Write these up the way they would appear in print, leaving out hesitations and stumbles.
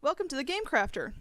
Welcome to the Game Crafter.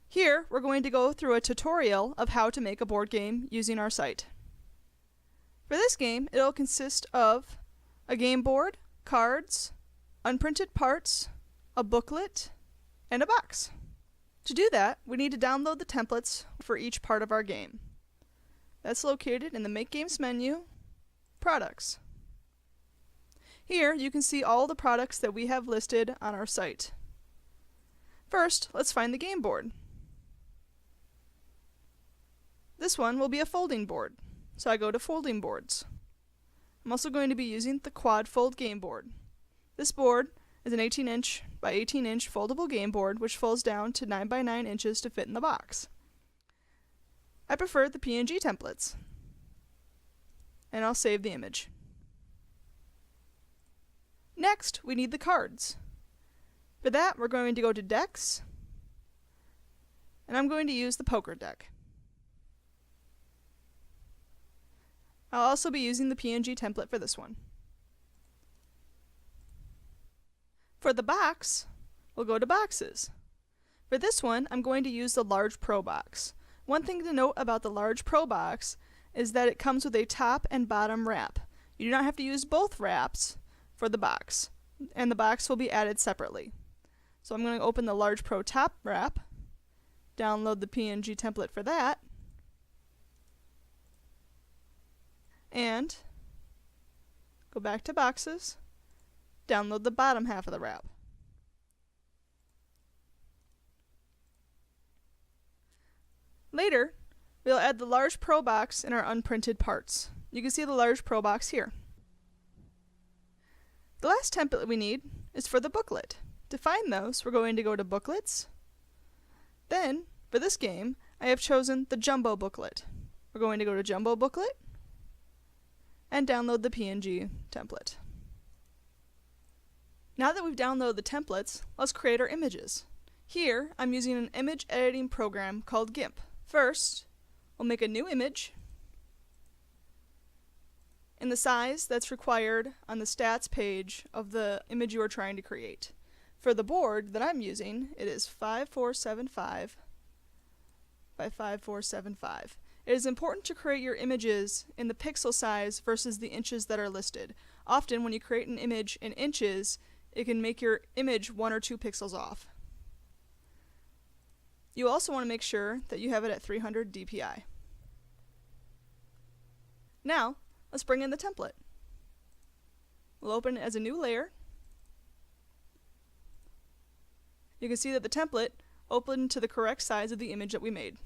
Here we're going to go through a tutorial of how to make a board game using our site. For this game, it'll consist of a game board, cards, unprinted parts, a booklet, and a box. To do that, we need to download the templates for each part of our game. That's located in the Make Games menu, Products. Here you can see all the products that we have listed on our site. First, let's find the game board. This one will be a folding board, so I go to Folding Boards. I'm also going to be using the Quad Fold game board. This board is an 18-inch by 18-inch foldable game board which folds down to 9 by 9 inches to fit in the box. I prefer the PNG templates, and I'll save the image. Next, we need the cards. For that, we're going to go to Decks, and I'm going to use the Poker deck. I'll also be using the PNG template for this one. For the box, we'll go to Boxes. For this one, I'm going to use the Large Pro box. One thing to note about the Large Pro box is that it comes with a top and bottom wrap. You do not have to use both wraps for the box, and the box will be added separately. So I'm going to open the Large Pro top wrap, download the PNG template for that, and go back to Boxes, download the bottom half of the wrap. Later, we'll add the Large Pro box in our unprinted parts. You can see the Large Pro box here. The last template we need is for the booklet. To find those, we're going to go to Booklets. Then, for this game, I have chosen the Jumbo booklet. We're going to go to Jumbo Booklet and download the PNG template. Now that we've downloaded the templates, let's create our images. Here, I'm using an image editing program called GIMP. First, we'll make a new image in the size that's required on the stats page of the image you are trying to create. For the board that I'm using, it is 5475 by 5475. It is important to create your images in the pixel size versus the inches that are listed. Often when you create an image in inches, it can make your image 1 or 2 pixels off. You also want to make sure that you have it at 300 dpi. Now, let's bring in the template. We'll open it as a new layer. You can see that the template opened to the correct size of the image that we made.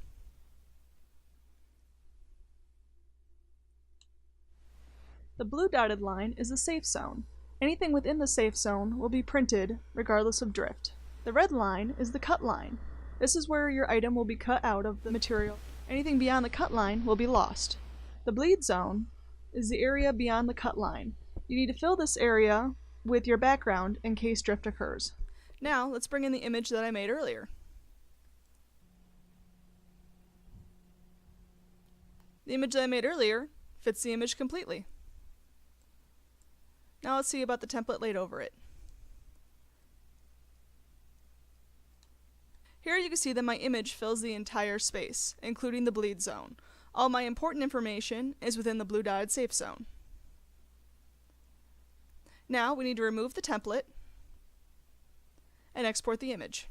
The blue dotted line is the safe zone. Anything within the safe zone will be printed regardless of drift. The red line is the cut line. This is where your item will be cut out of the material. Anything beyond the cut line will be lost. The bleed zone is the area beyond the cut line. You need to fill this area with your background in case drift occurs. Now, let's bring in the image that I made earlier. The image that I made earlier fits the image completely. Now let's see about the template laid over it. Here you can see that my image fills the entire space, including the bleed zone. All my important information is within the blue dotted safe zone. Now we need to remove the template and export the image.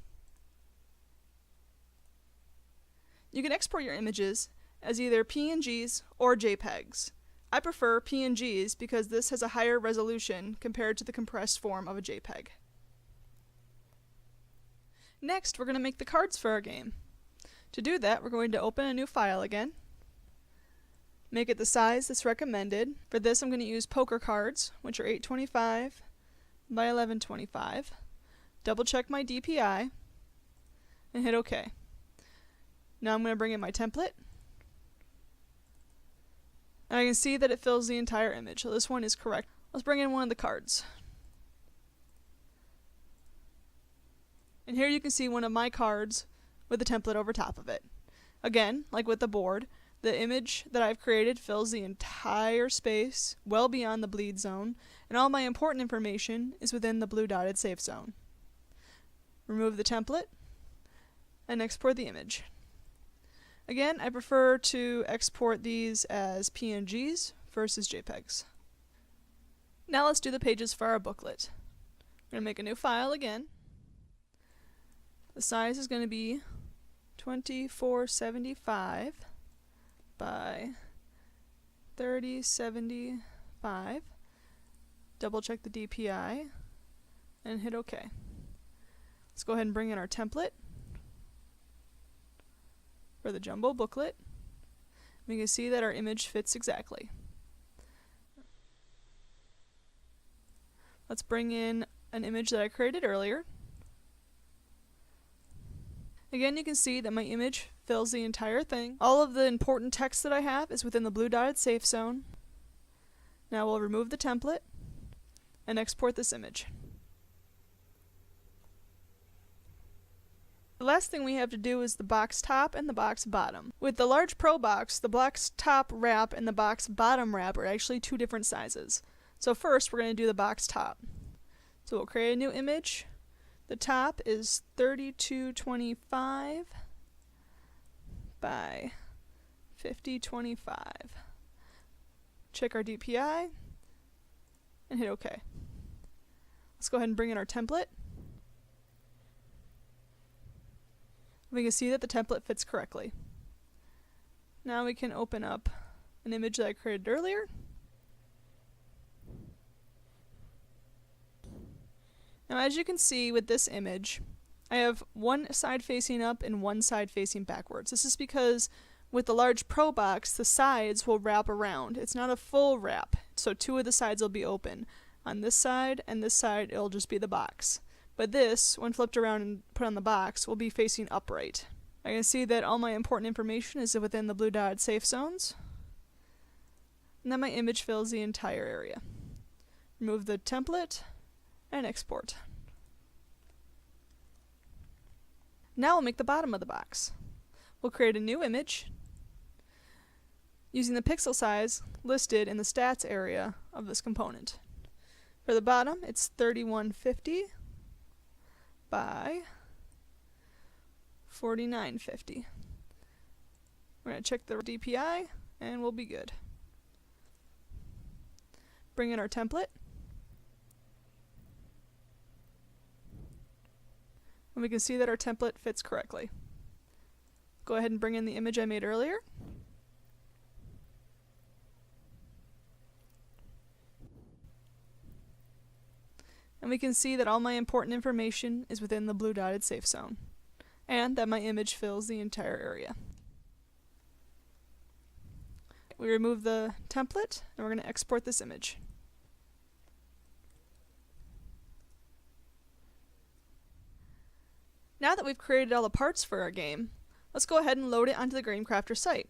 You can export your images as either PNGs or JPEGs. I prefer PNGs because this has a higher resolution compared to the compressed form of a JPEG. Next, we're going to make the cards for our game. To do that, we're going to open a new file again. Make it the size that's recommended. For this, I'm going to use poker cards, which are 825 by 1125. Double check my DPI and hit OK. Now I'm going to bring in my template. And I can see that it fills the entire image, so this one is correct. Let's bring in one of the cards. And here you can see one of my cards with the template over top of it. Again, like with the board, the image that I've created fills the entire space, well beyond the bleed zone, and all my important information is within the blue dotted safe zone. Remove the template, and export the image. Again, I prefer to export these as PNGs versus JPEGs. Now let's do the pages for our booklet. We're going to make a new file again. The size is going to be 2475 by 3075. Double check the DPI and hit OK. Let's go ahead and bring in our template for the jumbo booklet. We can see that our image fits exactly. Let's bring in an image that I created earlier. Again, you can see that my image fills the entire thing. All of the important text that I have is within the blue dotted safe zone. Now we'll remove the template and export this image. The last thing we have to do is the box top and the box bottom. With the large Pro box, the box top wrap and the box bottom wrap are actually two different sizes. So first we're going to do the box top. So we'll create a new image. The top is 3225 by 5025. Check our DPI and hit OK. Let's go ahead and bring in our template. We can see that the template fits correctly. Now we can open up an image that I created earlier. Now as you can see with this image, I have one side facing up and one side facing backwards. This is because with the large Pro box, the sides will wrap around. It's not a full wrap, so two of the sides will be open. On this side and this side, it'll just be the box. But this, when flipped around and put on the box, will be facing upright. I can see that all my important information is within the blue dotted safe zones. And then my image fills the entire area. Remove the template and export. Now we'll make the bottom of the box. We'll create a new image using the pixel size listed in the stats area of this component. For the bottom, it's 3150 by 4950. We're going to check the DPI and we'll be good. Bring in our template. And we can see that our template fits correctly. Go ahead and bring in the image I made earlier. And we can see that all my important information is within the blue dotted safe zone, and that my image fills the entire area. We remove the template, and we're going to export this image. Now that we've created all the parts for our game, let's go ahead and load it onto the GameCrafter site.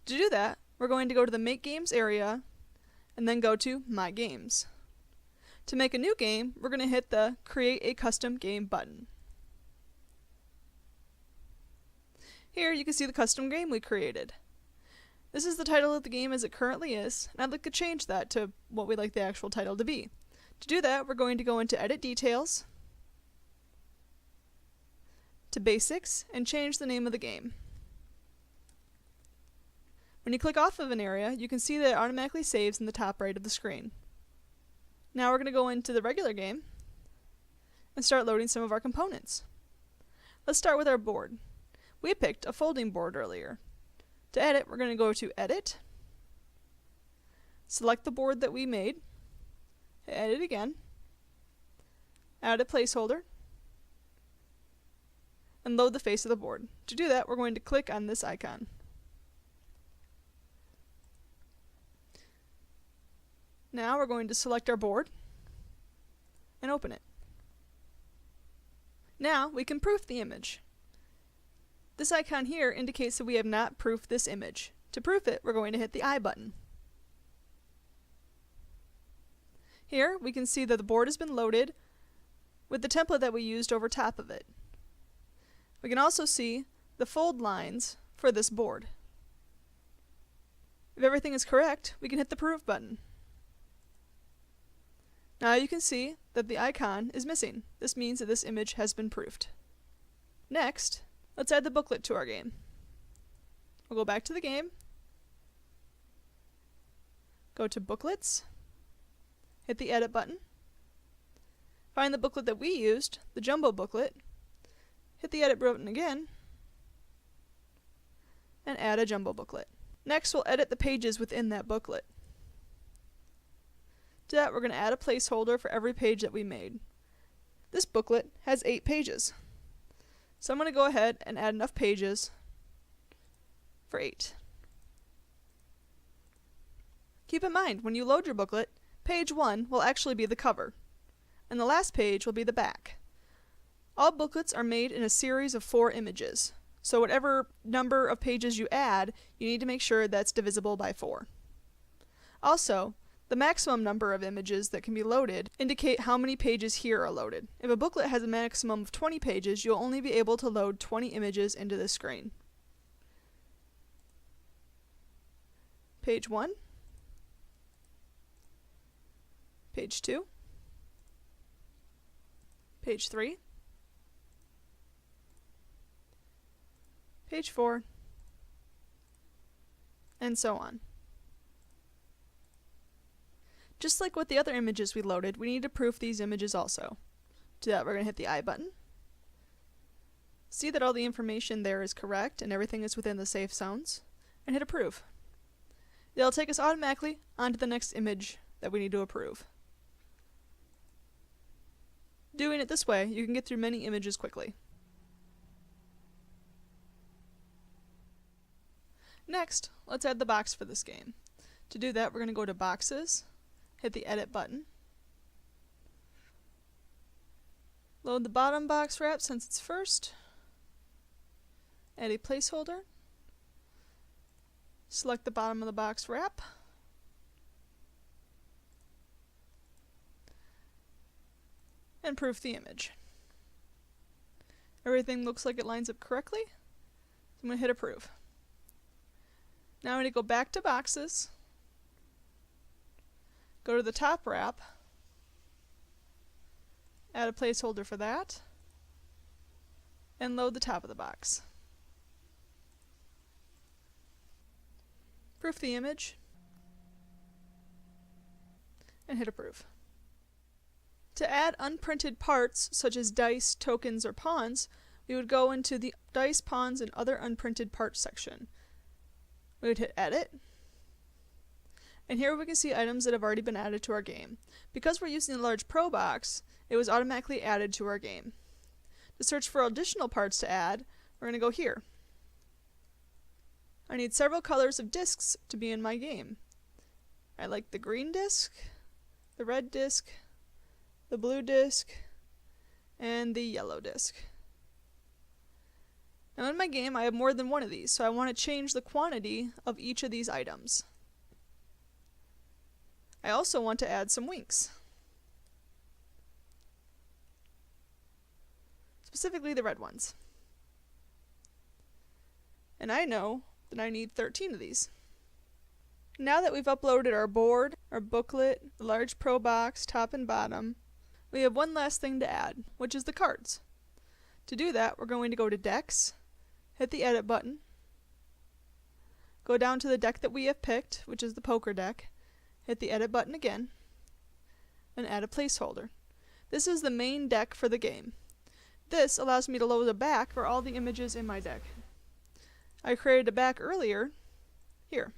To do that, we're going to go to the Make Games area, and then go to My Games. To make a new game, we're going to hit the Create a Custom Game button. Here you can see the custom game we created. This is the title of the game as it currently is, and I'd like to change that to what we'd like the actual title to be. To do that, we're going to go into Edit Details, to Basics, and change the name of the game. When you click off of an area, you can see that it automatically saves in the top right of the screen. Now we're going to go into the regular game and start loading some of our components. Let's start with our board. We picked a folding board earlier. To edit, we're going to go to Edit, select the board that we made, edit again, add a placeholder, and load the face of the board. To do that, we're going to click on this icon. Now we're going to select our board and open it. Now we can proof the image. This icon here indicates that we have not proofed this image. To proof it, we're going to hit the I button. Here we can see that the board has been loaded with the template that we used over top of it. We can also see the fold lines for this board. If everything is correct, we can hit the Proof button. Now you can see that the icon is missing. This means that this image has been proofed. Next, Let's add the booklet to our game. We'll go back to the game, go to Booklets, hit the Edit button, find the booklet that we used, the jumbo booklet, hit the Edit button again, and add a jumbo booklet. Next, we'll edit the pages within that booklet. To that, we're going to add a placeholder for every page that we made. This booklet has 8 pages. So I'm going to go ahead and add enough pages for 8. Keep in mind, when you load your booklet, page 1 will actually be the cover, and the last page will be the back. All booklets are made in a series of 4 images, so whatever number of pages you add, you need to make sure that's divisible by 4. Also, the maximum number of images that can be loaded indicate how many pages here are loaded. If a booklet has a maximum of 20 pages, you'll only be able to load 20 images into the screen. Page 1, page 2, page 3, page 4, and so on. Just like with the other images we loaded, we need to proof these images also. To that, we're going to hit the I button. See that all the information there is correct and everything is within the safe zones, and hit Approve. It'll take us automatically onto the next image that we need to approve. Doing it this way, you can get through many images quickly. Next, let's add the box for this game. To do that, we're going to go to Boxes, hit the Edit button, load the bottom box wrap since it's first, add a placeholder, select the bottom of the box wrap, and proof the image. Everything looks like it lines up correctly, so I'm going to hit Approve. Now I'm going to go back to Boxes, go to the top wrap, add a placeholder for that, and load the top of the box. Proof the image, and hit Approve. To add unprinted parts, such as dice, tokens, or pawns, we would go into the Dice, Pawns, and Other Unprinted Parts section. We would hit Edit, and here we can see items that have already been added to our game. Because we're using the large Pro box, it was automatically added to our game. To search for additional parts to add, we're going to go here. I need several colors of discs to be in my game. I like the green disc, the red disc, the blue disc, and the yellow disc. Now in my game I have more than one of these, so I want to change the quantity of each of these items. I also want to add some winks. Specifically the red ones. And I know that I need 13 of these. Now that we've uploaded our board, our booklet, the large Pro box, top and bottom, we have one last thing to add, which is the cards. To do that, we're going to go to Decks, hit the Edit button, go down to the deck that we have picked, which is the poker deck, hit the Edit button again, and add a placeholder. This is the main deck for the game. This allows me to load a back for all the images in my deck. I created a back earlier, here.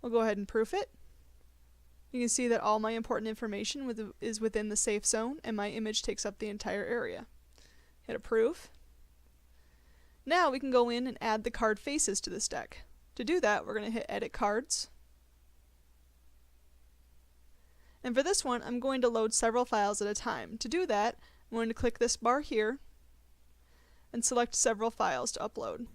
We'll go ahead and proof it. You can see that all my important information is within the safe zone, and my image takes up the entire area. Hit Approve. Now we can go in and add the card faces to this deck. To do that, we're going to hit Edit Cards. And for this one, I'm going to load several files at a time. To do that, I'm going to click this bar here and select several files to upload.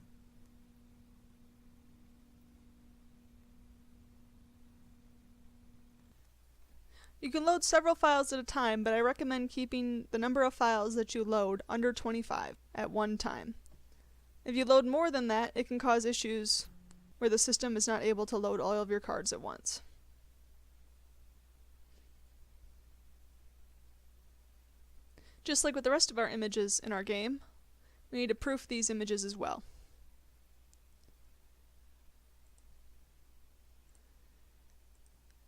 You can load several files at a time, but I recommend keeping the number of files that you load under 25 at one time. If you load more than that, it can cause issues where the system is not able to load all of your cards at once. Just like with the rest of our images in our game, we need to proof these images as well.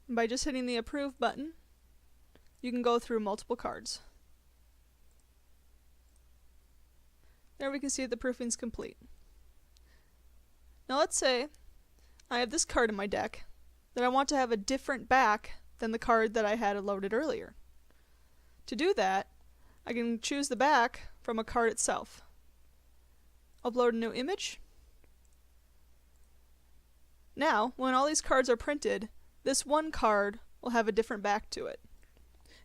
And by just hitting the approve button, you can go through multiple cards. There we can see the proofing's complete. Now let's say I have this card in my deck that I want to have a different back than the card that I had loaded earlier. To do that, I can choose the back from a card itself. Upload a new image. Now, when all these cards are printed, this one card will have a different back to it.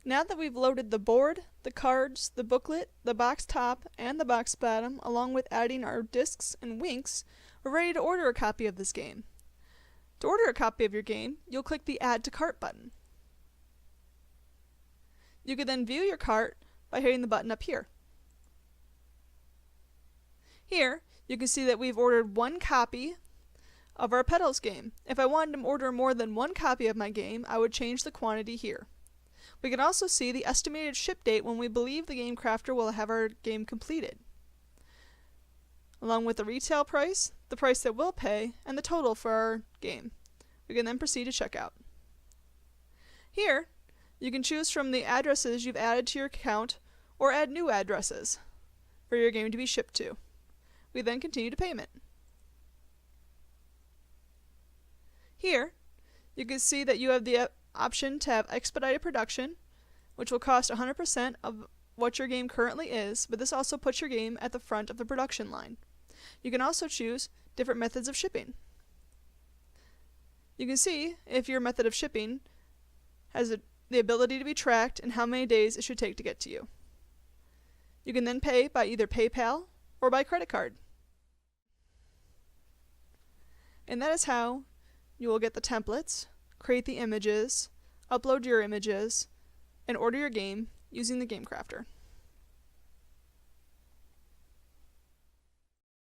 Now that we've loaded the board, the cards, the booklet, the box top, and the box bottom, along with adding our discs and winks, we're ready to order a copy of this game. To order a copy of your game, you'll click the Add to Cart button. You can then view your cart by hitting the button up here. Here, you can see that we've ordered one copy of our Petals game. If I wanted to order more than one copy of my game, I would change the quantity here. We can also see the estimated ship date when we believe the game crafter will have our game completed, along with the retail price, the price that we'll pay, and the total for our game. We can then proceed to checkout. Here, you can choose from the addresses you've added to your account or add new addresses for your game to be shipped to. We then continue to payment. Here, you can see that you have the option to have expedited production, which will cost 100% of what your game currently is, but this also puts your game at the front of the production line. You can also choose different methods of shipping. You can see if your method of shipping has the ability to be tracked and how many days it should take to get to you. You can then pay by either PayPal or by credit card. And that is how you will get the templates, create the images, upload your images, and order your game using the Game Crafter.